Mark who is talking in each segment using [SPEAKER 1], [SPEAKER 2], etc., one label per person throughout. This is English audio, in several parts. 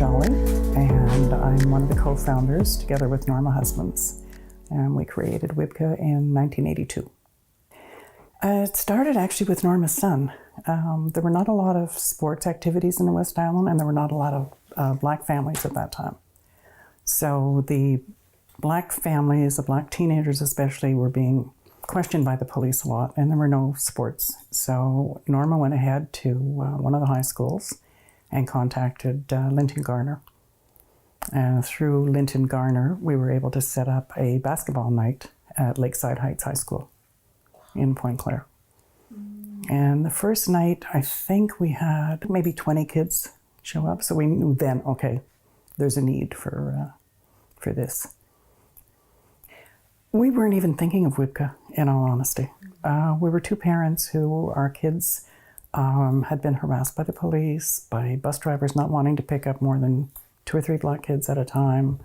[SPEAKER 1] Jolly, and I'm one of the co-founders together with Norma Husbands, and we created WIBCA in 1982. It started actually with Norma's son. There were not a lot of sports activities in the West Island, and there were not a lot of Black families at that time. So the Black families, the Black teenagers especially, were being questioned by the police a lot, and there were no sports. So Norma went ahead to one of the high schools and contacted Linton Garner. And through Linton Garner, we were able to set up a basketball night at Lakeside Heights High School in Point Claire. And the first night, I think we had maybe 20 kids show up. So we knew then, okay, there's a need for this. We weren't even thinking of WIBCA, in all honesty. We were two parents who, our kids had been harassed by the police, by bus drivers not wanting to pick up more than 2 or 3 Black kids at a time.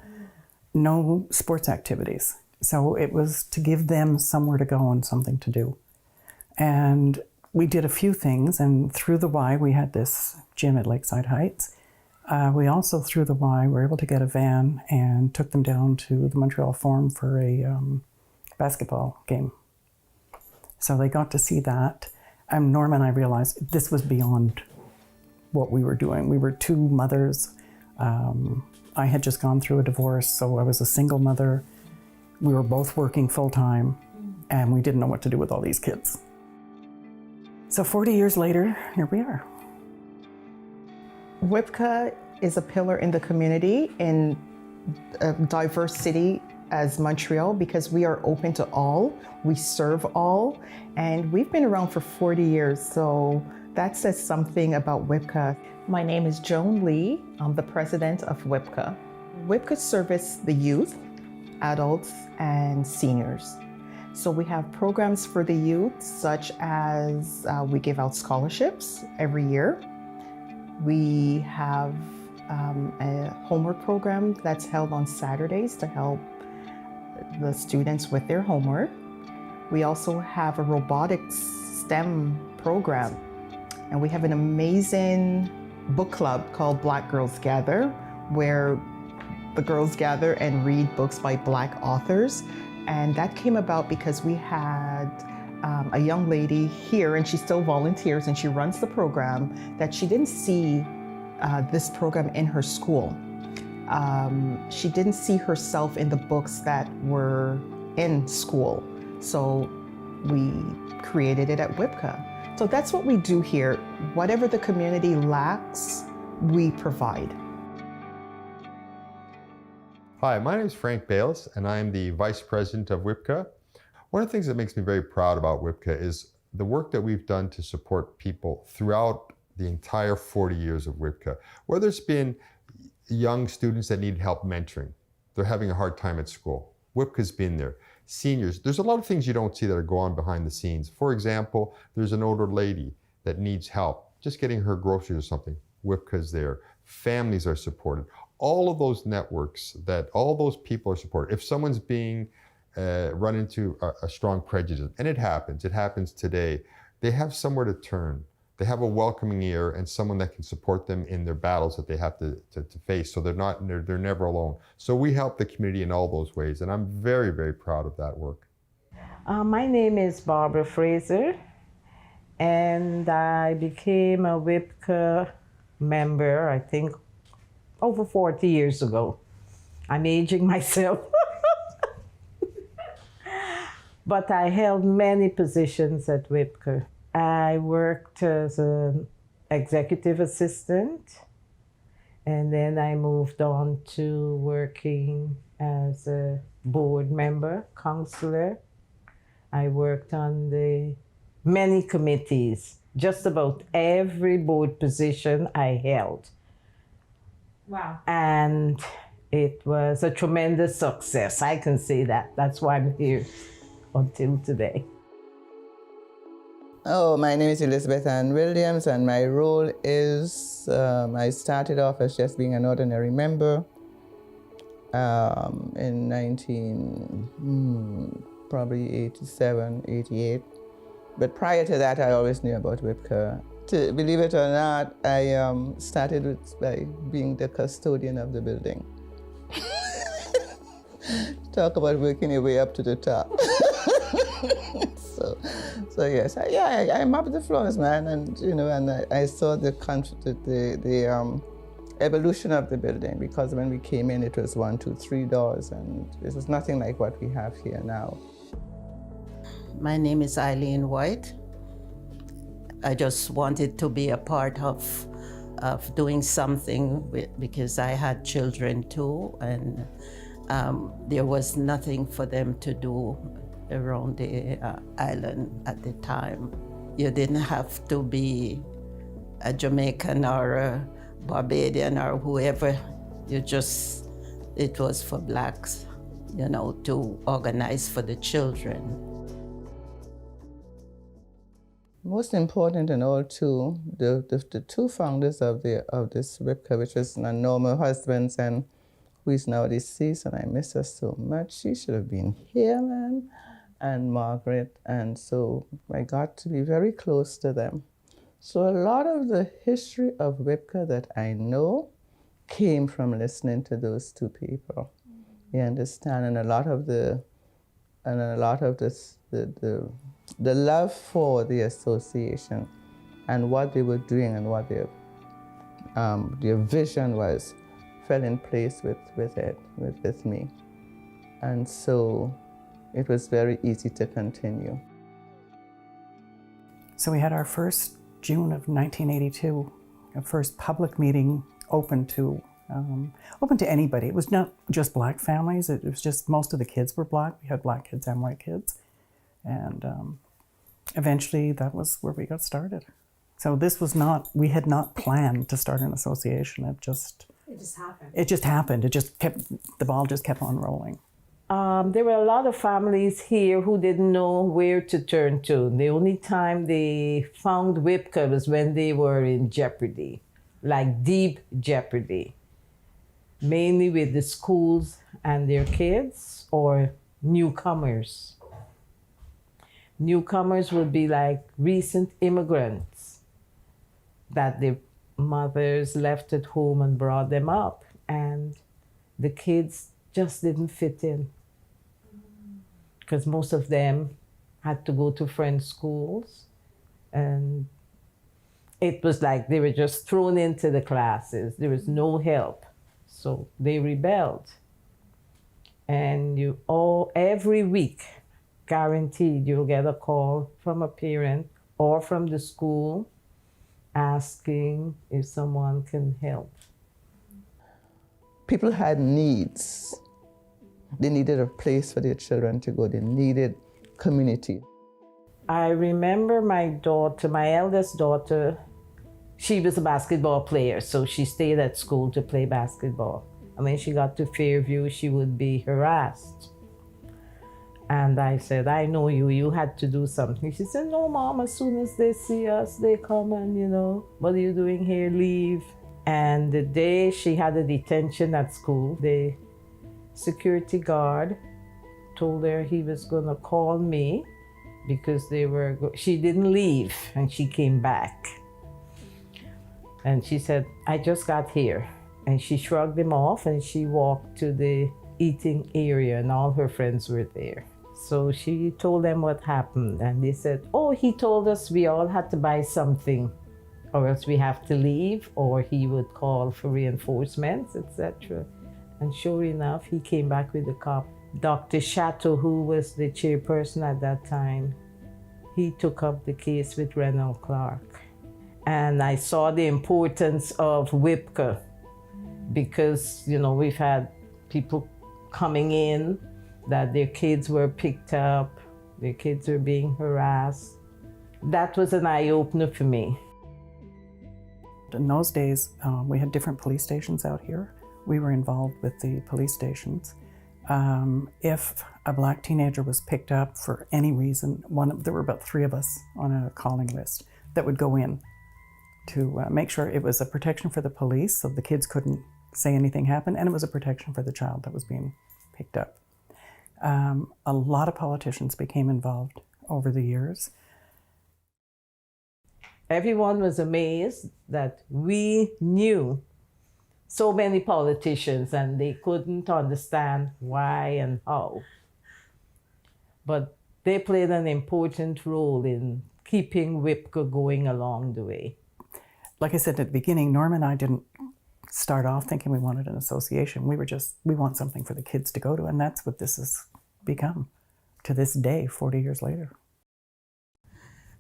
[SPEAKER 1] No sports activities. So it was to give them somewhere to go and something to do. And we did a few things, and through the Y, we had this gym at Lakeside Heights. We also, through the Y, were able to get a van and took them down to the Montreal Forum for a basketball game. So they got to see that. And Norma and I realized this was beyond what we were doing. We were two mothers. I had just gone through a divorce, so I was a single mother. We were both working full-time, and we didn't know what to do with all these kids. So 40 years later, here we are.
[SPEAKER 2] WIBCA is a pillar in the community in a diverse city as Montreal because we are open to all, we serve all, and we've been around for 40 years, so that says something about WIBCA. My name is Joan Lee. I'm the president of WIBCA. WIBCA service the youth, adults, and seniors. So we have programs for the youth, such as we give out scholarships every year. We have a homework program that's held on Saturdays to help the students with their homework. We also have a robotics STEM program, and we have an amazing book club called Black Girls Gather, where the girls gather and read books by Black authors. And that came about because we had a young lady here, and she still volunteers and she runs the program, that she didn't see this program in her school. She didn't see herself in the books that were in school. So we created it at WIBCA. So that's what we do here. Whatever the community lacks, we provide.
[SPEAKER 3] Hi, my name is Frank Bales, and I'm the Vice President of WIBCA. One of the things that makes me very proud about WIBCA is the work that we've done to support people throughout the entire 40 years of WIBCA. Whether it's been young students that need help mentoring, they're having a hard time at school, WIBCA's been there. Seniors, there's a lot of things you don't see that are going on behind the scenes. For example, there's an older lady that needs help, just getting her groceries or something, WIBCA's there. Families are supported. All of those networks, that all those people are supported. If someone's being run into a strong prejudice, and it happens today, they have somewhere to turn. They have a welcoming ear and someone that can support them in their battles that they have to face, so they're never alone. So we help the community in all those ways, and I'm very, very proud of that work.
[SPEAKER 4] My name is Barbara Fraser, and I became a WIBCA member, I think, over 40 years ago. I'm aging myself. But I held many positions at WIBCA. I worked as an executive assistant, and then I moved on to working as a board member, counselor. I worked on the many committees, just about every board position I held.
[SPEAKER 5] Wow.
[SPEAKER 4] And it was a tremendous success. I can say that. That's why I'm here until today.
[SPEAKER 6] Oh, my name is Elizabeth Ann Williams, and my role is, I started off as just being an ordinary member in probably 87, 88. But prior to that, I always knew about WIBCA. believe it or not, I started by being the custodian of the building. Talk about working your way up to the top. so yes, I mopped the floors, man, and I saw the evolution of the building, because when we came in, it was 1, 2, 3 doors, and this is nothing like what we have here now.
[SPEAKER 7] My name is Eileen White. I just wanted to be a part of doing something because I had children too, and there was nothing for them to do around the island at the time. You didn't have to be a Jamaican or a Barbadian or whoever. It was for blacks, to organize for the children.
[SPEAKER 6] Most important in all, too, the two founders of this WIBCA, which was Norma Husbands, and who is now deceased, and I miss her so much. She should have been here, man, and Margaret, and so I got to be very close to them. So a lot of the history of WIBCA that I know came from listening to those two people. You understand, and a lot of the love for the association and what they were doing and what their vision was fell in place with me. And so it was very easy to continue.
[SPEAKER 1] So we had our first June of 1982, a first public meeting open to anybody. It was not just black families, it was just most of the kids were black. We had black kids and white kids. And eventually that was where we got started. So we had not planned to start an association. It just happened. The ball just kept on rolling.
[SPEAKER 4] There were a lot of families here who didn't know where to turn to. The only time they found WIBCA was when they were in jeopardy, like deep jeopardy, mainly with the schools and their kids or newcomers. Newcomers would be like recent immigrants that their mothers left at home and brought them up, and the kids just didn't fit in because most of them had to go to French schools, and it was like they were just thrown into the classes. There was no help, so they rebelled. And every week, guaranteed, you'll get a call from a parent or from the school asking if someone can help.
[SPEAKER 6] People had needs. They needed a place for their children to go. They needed community.
[SPEAKER 4] I remember my eldest daughter, she was a basketball player, so she stayed at school to play basketball. And when she got to Fairview, she would be harassed. And I said, I know you had to do something. She said, no, Mom, as soon as they see us, they come and, what are you doing here? Leave. And the day she had a detention at school, the security guard told her he was gonna call me because she didn't leave and she came back. And she said, I just got here. And she shrugged him off and she walked to the eating area and all her friends were there. So she told them what happened, and they said, oh, he told us we all had to buy something or else we have to leave, or he would call for reinforcements, etc. And sure enough, he came back with a cop. Dr. Chateau, who was the chairperson at that time, he took up the case with Reynold Clark. And I saw the importance of WIBCA because, we've had people coming in that their kids were picked up, their kids were being harassed. That was an eye-opener for me.
[SPEAKER 1] In those days, we had different police stations out here. We were involved with the police stations. If a black teenager was picked up for any reason, there were about 3 of us on a calling list that would go in to make sure it was a protection for the police so the kids couldn't say anything happened, and it was a protection for the child that was being picked up. A lot of politicians became involved over the years.
[SPEAKER 4] everyone was amazed that we knew so many politicians and they couldn't understand why and how. But they played an important role in keeping WIBCA going along the way.
[SPEAKER 1] Like I said at the beginning, Norm and I didn't start off thinking we wanted an association. We want something for the kids to go to, and that's what this has become to this day, 40 years later.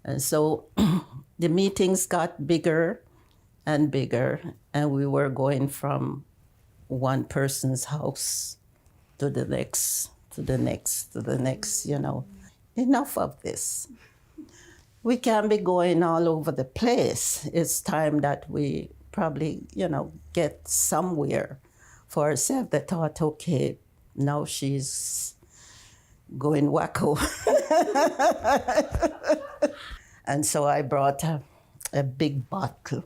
[SPEAKER 7] And so the meetings got bigger and bigger, and we were going from one person's house to the next, to the next, to the next, you know. Enough of this. We can't be going all over the place. It's time that we probably, you know, get somewhere for ourselves. They thought, okay, now she's going wacko. And so I brought a big bottle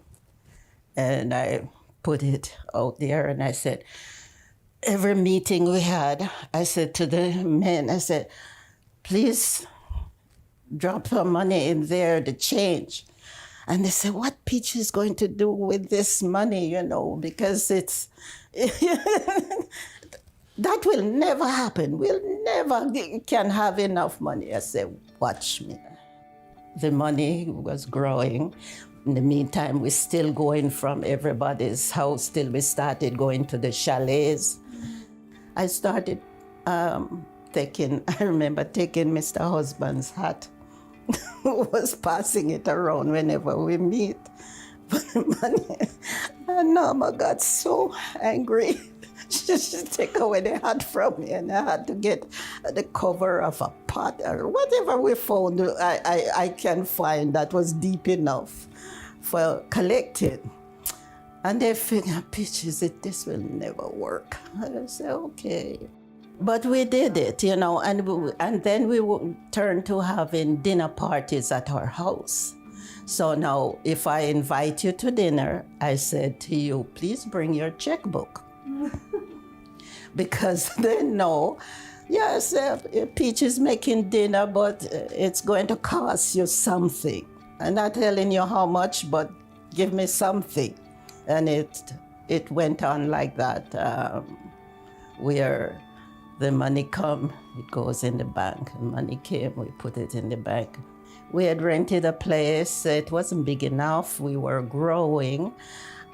[SPEAKER 7] and I put it out there and I said, every meeting we had, I said to the men, I said, please drop some money in there, the change. And they said, what Peach is going to do with this money, you know, because it's, that will never happen. We'll never can have enough money. I said, watch me. The money was growing. In the meantime, we're still going from everybody's house till we started going to the chalets. I started I remember taking Mr. Husband's hat, who was passing it around whenever we meet. But the money, and Norma got so angry. She took away the hat from me and I had to get the cover of a pot or whatever we found I can find that was deep enough for collecting. And they figured, Peaches, this will never work. I said, okay. But we did it, you know, and then we turned to having dinner parties at our house. So now, if I invite you to dinner, I said to you, please bring your checkbook. Because they know, yes, Peach is making dinner, but it's going to cost you something. I'm not telling you how much, but give me something. And it went on like that, where the money come, it goes in the bank. The money came, we put it in the bank. We had rented a place. It wasn't big enough. We were growing.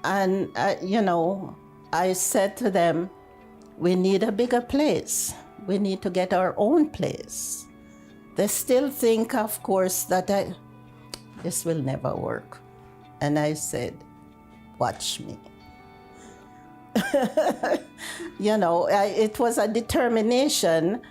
[SPEAKER 7] And, you know, I said to them, we need a bigger place. We need to get our own place. They still think, of course, that this will never work. And I said, watch me. You know, it was a determination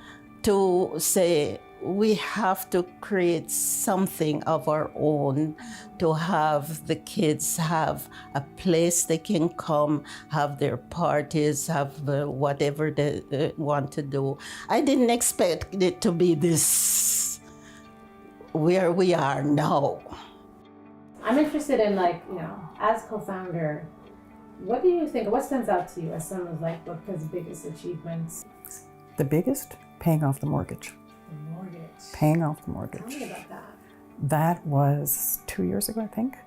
[SPEAKER 7] to say, we have to create something of our own to have the kids have a place they can come, have their parties, have whatever they want to do. I didn't expect it to be this, where we are now.
[SPEAKER 5] I'm interested in, like, you know, as co-founder, what do you think, what stands out to you as some of like WIBCA's biggest achievements?
[SPEAKER 1] The biggest? Paying off the mortgage.
[SPEAKER 5] The mortgage.
[SPEAKER 1] Paying off the mortgage.
[SPEAKER 5] Tell me about that.
[SPEAKER 1] That was 2 years ago, I think.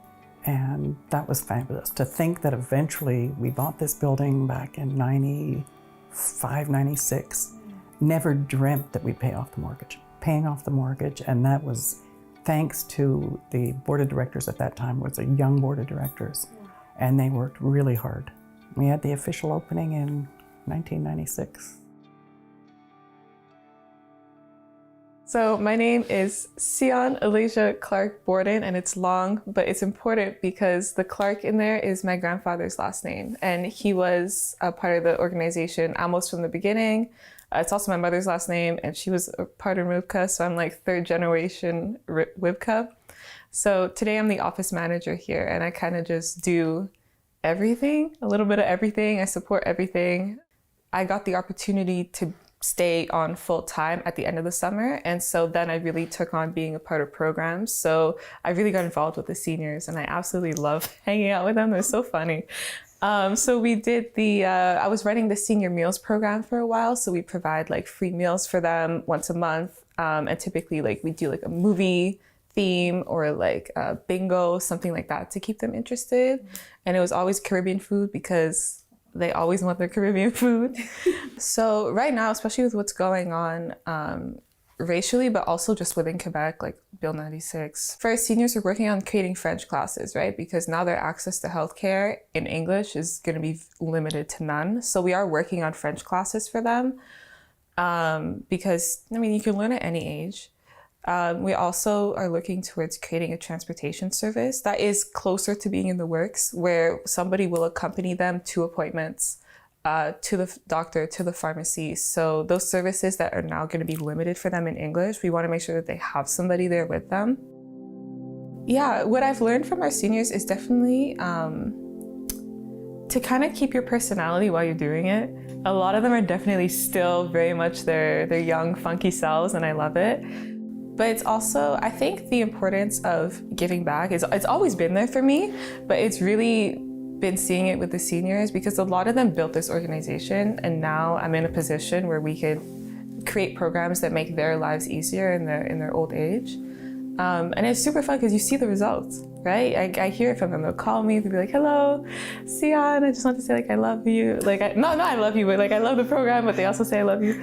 [SPEAKER 1] And that was fabulous. To think that eventually we bought this building back in 95, 96. Never dreamt that we'd pay off the mortgage. Paying off the mortgage, and that was thanks to the board of directors at that time. Was a young board of directors. And they worked really hard. We had the official opening in 1996.
[SPEAKER 8] So my name is Sion Elijah Clark Borden, and it's long, but it's important because the Clark in there is my grandfather's last name, and he was a part of the organization almost from the beginning. It's also my mother's last name, and she was a part of WIBCA, so I'm like third generation WIBCA. So today I'm the office manager here, and I kind of just do everything, a little bit of everything. I support everything. I got the opportunity to stay on full time at the end of the summer, and so then I really took on being a part of programs. So I really got involved with the seniors, and I absolutely love hanging out with them. They're so funny. So we did I was running the senior meals program for a while. So we provide like free meals for them once a month. And typically like we do like a movie theme or like bingo, something like that to keep them interested. And it was always Caribbean food because they always want their Caribbean food. So right now, especially with what's going on racially, but also just within Quebec, like Bill 96. For our seniors, we're working on creating French classes, right? Because now their access to healthcare in English is going to be limited to none. So we are working on French classes for them because, I mean, you can learn at any age. We also are looking towards creating a transportation service that is closer to being in the works, where somebody will accompany them to appointments, to the doctor, to the pharmacy. So those services that are now going to be limited for them in English, we want to make sure that they have somebody there with them. Yeah, what I've learned from our seniors is definitely to kind of keep your personality while you're doing it. A lot of them are definitely still very much their young, funky selves, and I love it. But it's also, I think the importance of giving back is, it's always been there for me, but it's really been seeing it with the seniors because a lot of them built this organization, and now I'm in a position where we could create programs that make their lives easier in their old age. And it's super fun because you see the results, right? I hear it from them. They'll call me, they'll be like, hello, Sian, I just want to say like I love you. Like, not I love you, but like I love the program, but they also say I love you.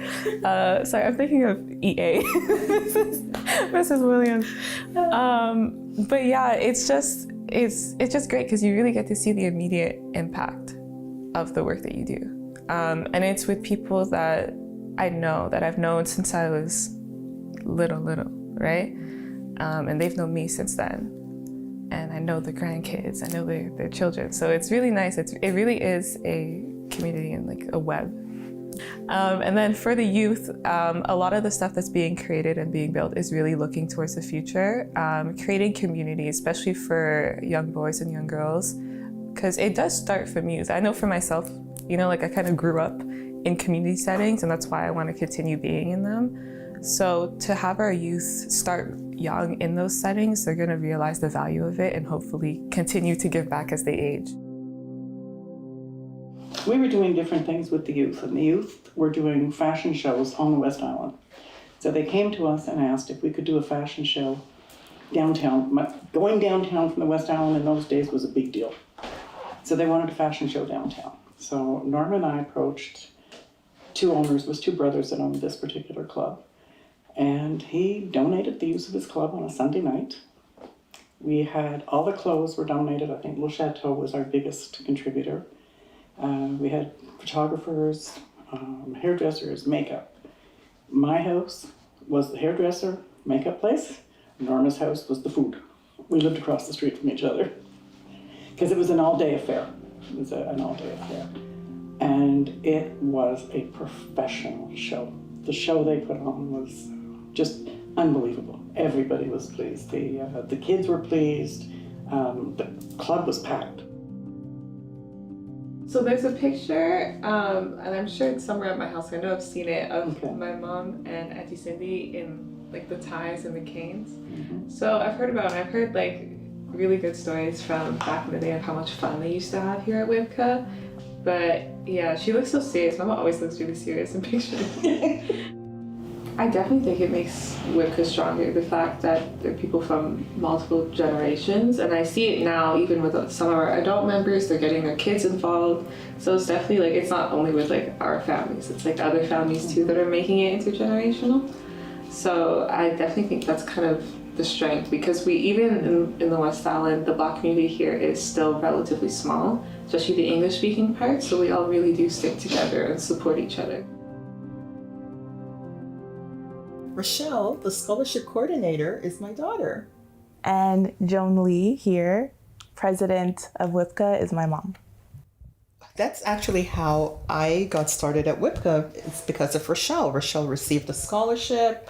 [SPEAKER 8] Sorry, I'm thinking of EA, Mrs. Williams. But yeah, it's just great because you really get to see the immediate impact of the work that you do. And it's with people that I know, that I've known since I was little, right? And they've known me since then. And I know the grandkids, I know their children. So it's really nice. It really is a community and like a web. And then for the youth, a lot of the stuff that's being created and being built is really looking towards the future, creating community, especially for young boys and young girls, because it does start from youth. I know for myself, you know, like I kind of grew up in community settings, and that's why I want to continue being in them. So to have our youth start young in those settings, they're going to realize the value of it and hopefully continue to give back as they age.
[SPEAKER 9] We were doing different things with the youth, and the youth were doing fashion shows on the West Island. So they came to us and asked if we could do a fashion show downtown. Going downtown from the West Island in those days was a big deal. So they wanted a fashion show downtown. So Norma and I approached two owners, it was two brothers that owned this particular club. And he donated the use of his club on a Sunday night. We had, all the clothes were donated. I think Le Chateau was our biggest contributor. We had photographers, hairdressers, makeup. My house was the hairdresser, makeup place. Norma's house was the food. We lived across the street from each other because it was an all-day affair. It was an all-day affair. And it was a professional show. The show they put on was just unbelievable. Everybody was pleased. The kids were pleased. The club was packed.
[SPEAKER 8] So there's a picture, and I'm sure it's somewhere at my house. I know I've seen it, of my mom and Auntie Cindy in like the ties and the canes. Mm-hmm. So I've heard about it. I've heard like really good stories from back in the day of how much fun they used to have here at WIBCA. But yeah, she looks so serious. Mama always looks really serious in pictures. I definitely think it makes WIBCA stronger, the fact that there are people from multiple generations, and I see it now even with some of our adult members, they're getting their kids involved. So it's definitely like, it's not only with like our families, it's like other families too that are making it intergenerational. So I definitely think that's kind of the strength, because we, even in the West Island, the Black community here is still relatively small, especially the English speaking part, so we all really do stick together and support each other.
[SPEAKER 2] Rochelle, the scholarship coordinator, is my daughter.
[SPEAKER 10] And Joan Lee here, president of WIBCA, is my mom.
[SPEAKER 2] That's actually how I got started at WIBCA. It's because of Rochelle. Rochelle received a scholarship,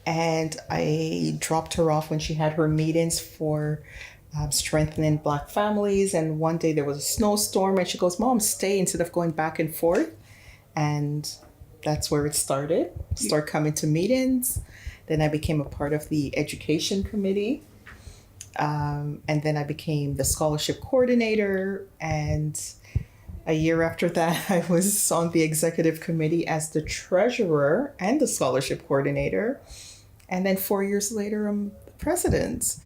[SPEAKER 2] and I dropped her off when she had her meetings for strengthening Black families. And one day there was a snowstorm, and she goes, "Mom, stay," instead of going back and forth. And that's where it started. Start coming to meetings. Then I became a part of the education committee. And then I became the scholarship coordinator. And a year after that, I was on the executive committee as the treasurer and the scholarship coordinator. And then 4 years later, I'm the
[SPEAKER 6] president?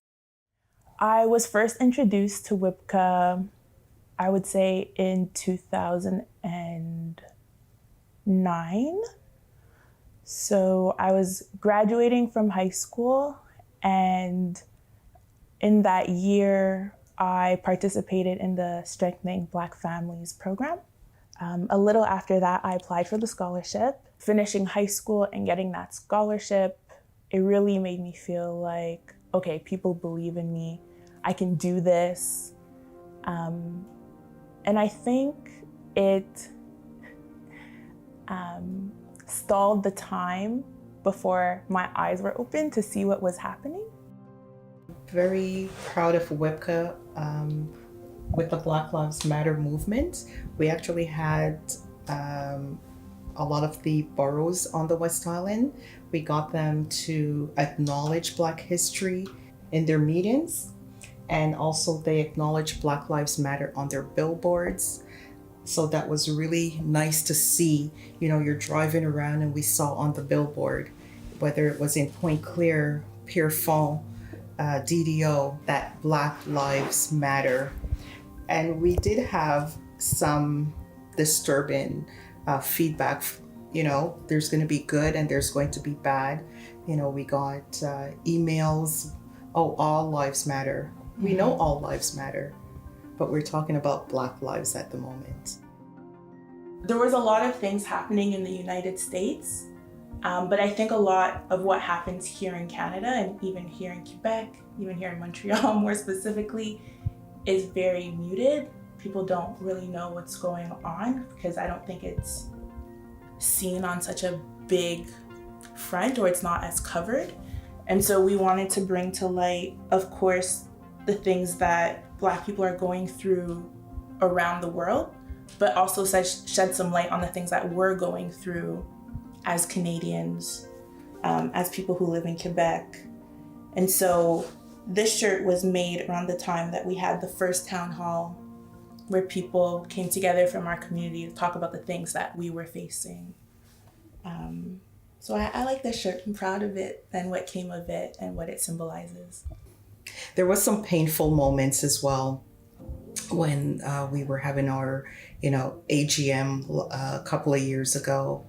[SPEAKER 10] I was first introduced to WIBCA, I would say, in 2009. So I was graduating from high school, and in that year, I participated in the Strengthening Black Families program. A little after that, I applied for the scholarship. Finishing high school and getting that scholarship, it really made me feel like, okay, people believe in me. I can do this. And I think it stalled the time before my eyes were open to see what was happening.
[SPEAKER 2] Very proud of WIBCA with the Black Lives Matter movement. We actually had a lot of the boroughs on the West Island. We got them to acknowledge Black history in their meetings, and also they acknowledged Black Lives Matter on their billboards. So that was really nice to see. You know, you're driving around and we saw on the billboard, whether it was in Point Clear, Pierrefonds, DDO, that Black Lives Matter. And we did have some disturbing feedback. You know, there's going to be good and there's going to be bad. You know, we got emails, oh, all lives matter. We know all lives matter, but we're talking about Black lives at the moment.
[SPEAKER 10] There was a lot of things happening in the United States, but I think a lot of what happens here in Canada and even here in Quebec, even here in Montreal more specifically, is very muted. People don't really know what's going on because I don't think it's seen on such a big front, or it's not as covered. And so we wanted to bring to light, of course, the things that Black people are going through around the world, but also shed some light on the things that we're going through as Canadians, as people who live in Quebec. And so this shirt was made around the time that we had the first town hall where people came together from our community to talk about the things that we were facing. So I like this shirt. I'm proud of it and what came of it and what it symbolizes.
[SPEAKER 2] There was some painful moments as well when we were having our, AGM a couple of years ago,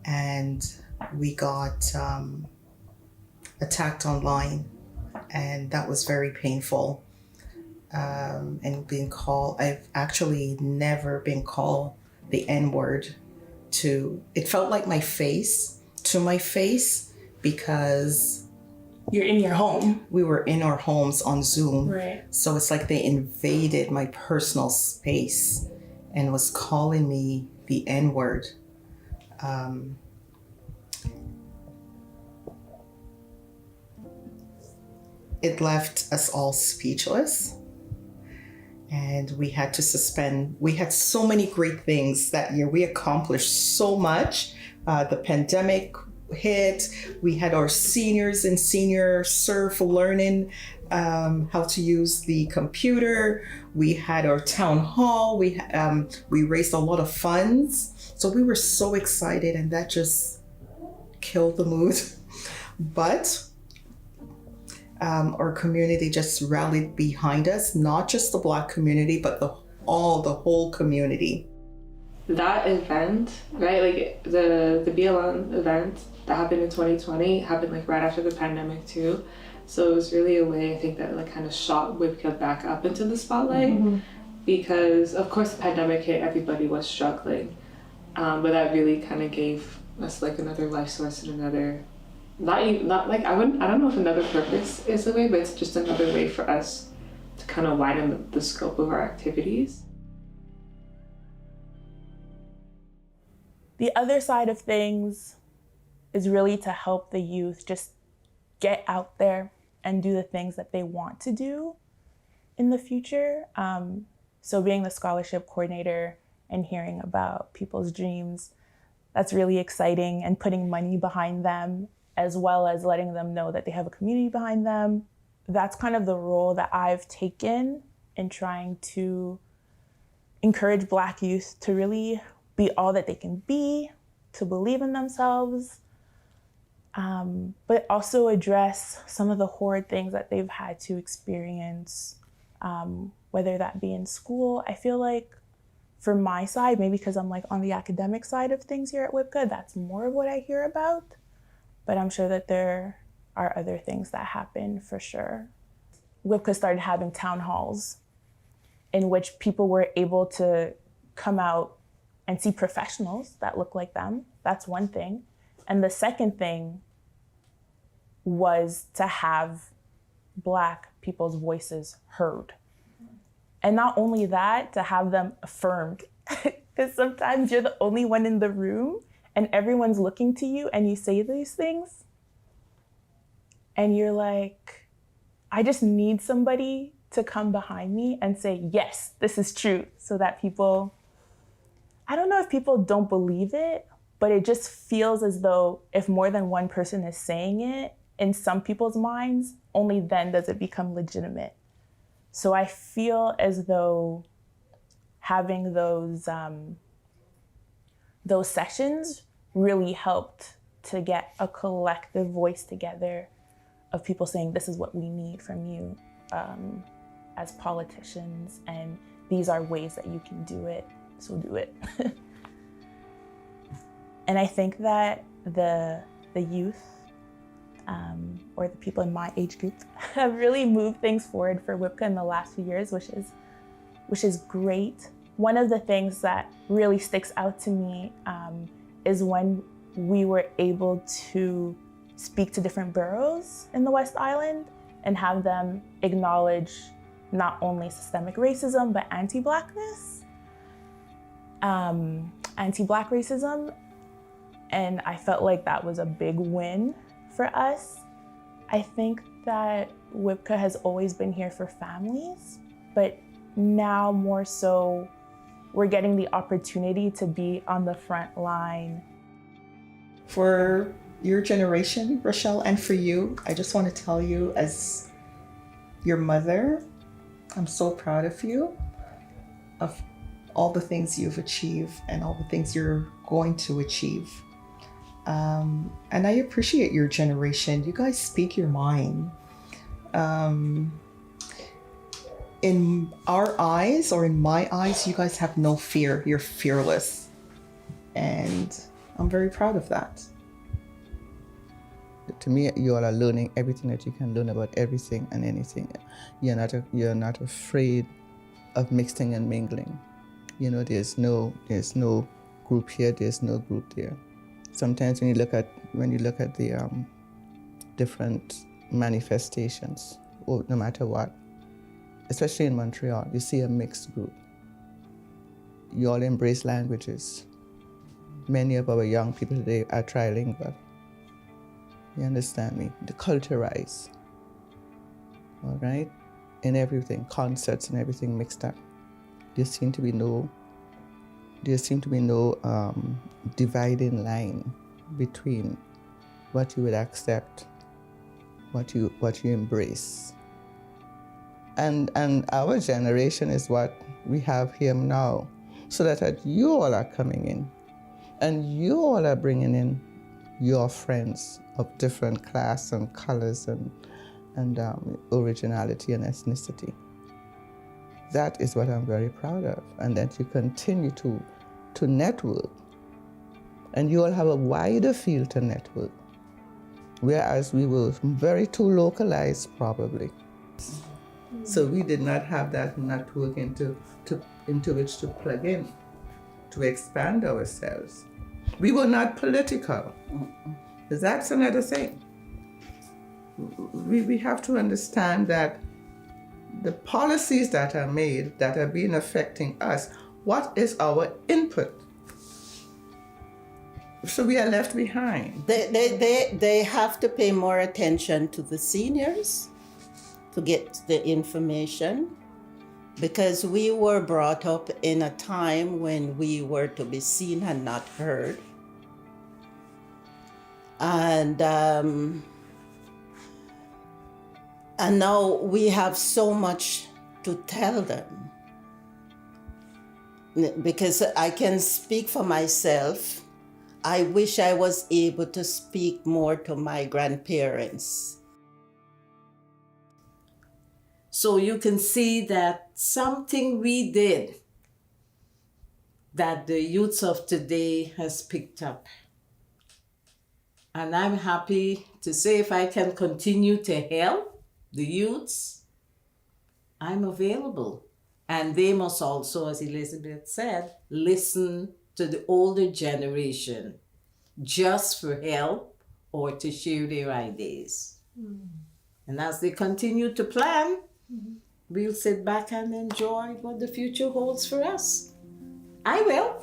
[SPEAKER 2] and we got attacked online, and that was very painful. And being called, I've actually never been called the N-word it felt like my face, because
[SPEAKER 10] you're in your home.
[SPEAKER 2] We were in our homes on Zoom.
[SPEAKER 10] Right.
[SPEAKER 2] So it's like they invaded my personal space and was calling me the N-word. It left us all speechless. And we had to suspend. We had so many great things that year. We accomplished so much. The pandemic hit. We had our seniors in senior surf learning how to use the computer. We had our town hall. We raised a lot of funds. So we were so excited, and that just killed the mood. But our community just rallied behind us, not just the Black community, but the whole community.
[SPEAKER 8] That event, right, like the BLM event that happened in 2020 happened like right after the pandemic too. So it was really a way, I think, that like kind of shot WIBCA back up into the spotlight, because of course the pandemic hit, everybody was struggling, but that really kind of gave us like another life source and another, not like I don't know if another purpose is the way, but it's just another way for us to kind of widen the scope of our activities.
[SPEAKER 10] The other side of things is really to help the youth just get out there and do the things that they want to do in the future. So being the scholarship coordinator and hearing about people's dreams, that's really exciting, and putting money behind them, as well as letting them know that they have a community behind them. That's kind of the role that I've taken in trying to encourage Black youth to really be all that they can be, to believe in themselves, but also address some of the horrid things that they've had to experience, whether that be in school. I feel like for my side, maybe because I'm like on the academic side of things here at WIBCA, that's more of what I hear about, but I'm sure that there are other things that happen for sure. WIBCA started having town halls in which people were able to come out and see professionals that look like them. That's one thing. And the second thing was to have Black people's voices heard. And not only that, to have them affirmed. Because sometimes you're the only one in the room and everyone's looking to you and you say these things. And you're like, I just need somebody to come behind me and say, yes, this is true. So that people, I don't know if people don't believe it, but it just feels as though if more than one person is saying it, in some people's minds, only then does it become legitimate. So I feel as though having those sessions really helped to get a collective voice together of people saying, this is what we need from you as politicians, and these are ways that you can do it, so do it. And I think that the youth, or the people in my age group, have really moved things forward for WIBCA in the last few years, which is great. One of the things that really sticks out to me is when we were able to speak to different boroughs in the West Island and have them acknowledge not only systemic racism, but anti-Blackness, anti-Black racism. And I felt like that was a big win for us. I think that WIBCA has always been here for families, but now more so, we're getting the opportunity to be on the front line.
[SPEAKER 2] For your generation, Rochelle, and for you, I just want to tell you, as your mother, I'm so proud of you, of all the things you've achieved and all the things you're going to achieve. And I appreciate your generation. You guys speak your mind. In our eyes, or in my eyes, you guys have no fear. You're fearless. And I'm very proud of that.
[SPEAKER 6] To me, you all are learning everything that you can learn about everything and anything. You're not afraid of mixing and mingling. You know, there's no group here, there's no group there. Sometimes when you look at the different manifestations, or no matter what, especially in Montreal, you see a mixed group. You all embrace languages. Many of our young people today are trilingual. You understand me? The culturize, all right? In everything, concerts and everything mixed up. There seem to be no dividing line between what you would accept, what you embrace. And our generation is what we have here now, so that you all are coming in, and you all are bringing in your friends of different class and colors and originality and ethnicity. That is what I'm very proud of, and that you continue to network. And you all have a wider field to network, whereas we were very too localized probably. So we did not have that network into which to plug in, to expand ourselves. We were not political. That's another thing. We have to understand that the policies that are made, that are being affecting us, what is our input? So we are left behind.
[SPEAKER 7] They have to pay more attention to the seniors to get the information, because we were brought up in a time when we were to be seen and not heard. And now we have so much to tell them. Because I can speak for myself. I wish I was able to speak more to my grandparents. So you can see that something we did that the youths of today has picked up. And I'm happy to say if I can continue to help the youths, I'm available. And they must also, as Elizabeth said, listen to the older generation just for help or to share their ideas. And as they continue to plan, we'll sit back and enjoy what the future holds for us. I will.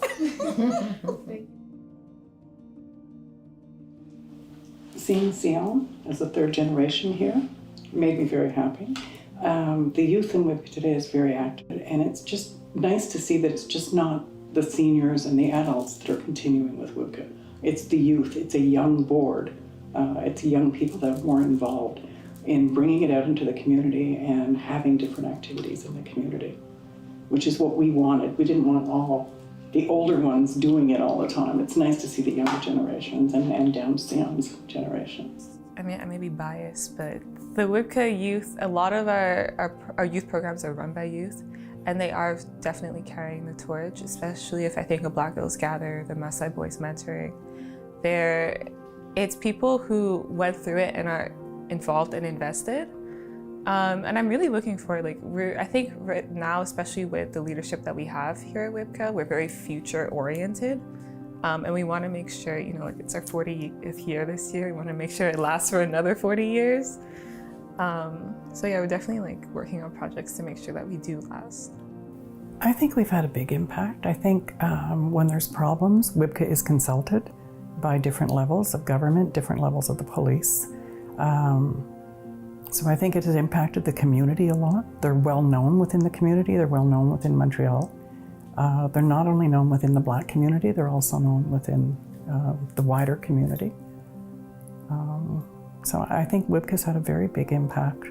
[SPEAKER 9] Seeing Sion as the third generation here made me very happy. The youth in WIBCA today is very active, and it's just nice to see that it's just not the seniors and the adults that are continuing with WIBCA. It's the youth, it's a young board, it's young people that are more involved in bringing it out into the community and having different activities in the community, which is what we wanted. We didn't want all the older ones doing it all the time. It's nice to see the younger generations and down Sion's generations.
[SPEAKER 8] I mean, I may be biased, but the WIBCA youth, a lot of our youth programs are run by youth, and they are definitely carrying the torch, especially if I think of Black Girls Gather, the Maasai Boys Mentoring. It's people who went through it and are involved and invested. And I'm really looking for, I think right now, especially with the leadership that we have here at WIBCA, we're very future oriented. And we want to make sure, it's our 40th year this year. We want to make sure it lasts for another 40 years. So yeah, we're definitely working on projects to make sure that we do last.
[SPEAKER 1] I think we've had a big impact. I think when there's problems, WIBCA is consulted by different levels of government, different levels of the police. So I think it has impacted the community a lot. They're well known within the community. They're well known within Montreal. They're not only known within the Black community, they're also known within the wider community. So I think WIBCA's had a very big impact.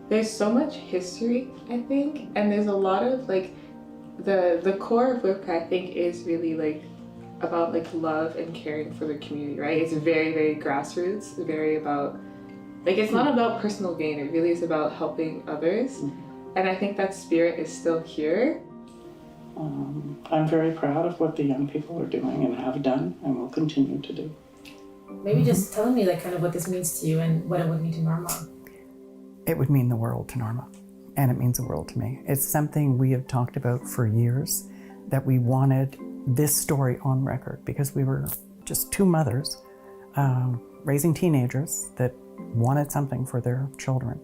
[SPEAKER 8] There's so much history, I think, and there's a lot of the core of WIBCA, I think, is really about love and caring for the community, right? It's very, very grassroots, very about it's not about personal gain, it really is about helping others. And I think that spirit is still here.
[SPEAKER 9] I'm very proud of what the young people are doing and have done and will continue to do.
[SPEAKER 5] Maybe just telling me kind of what this means to you and what it would mean to Norma.
[SPEAKER 1] It would mean the world to Norma, and it means the world to me. It's something we have talked about for years, that we wanted this story on record because we were just two mothers raising teenagers that wanted something for their children.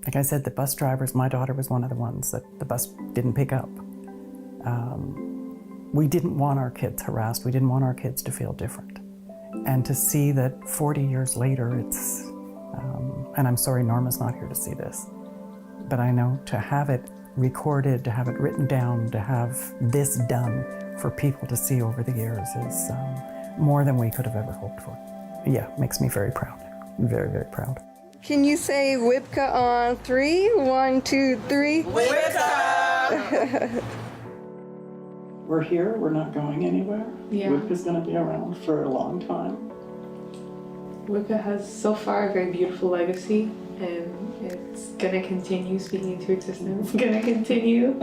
[SPEAKER 1] Like I said, the bus drivers, my daughter was one of the ones that the bus didn't pick up. We didn't want our kids harassed. We didn't want our kids to feel different. And to see that 40 years later, it's, and I'm sorry Norma's not here to see this, but I know to have it recorded, to have it written down, to have this done for people to see over the years is more than we could have ever hoped for. Yeah, makes me very proud. Very, very proud.
[SPEAKER 11] Can you say WIBCA on 3? 1, 2, 3.
[SPEAKER 7] WIBCA!
[SPEAKER 9] We're here, we're not going anywhere.
[SPEAKER 8] Yeah.
[SPEAKER 9] WIBCA's going to be around for a long time.
[SPEAKER 8] WIBCA has so far a very beautiful legacy, and it's going to continue speaking into existence. It's going to continue.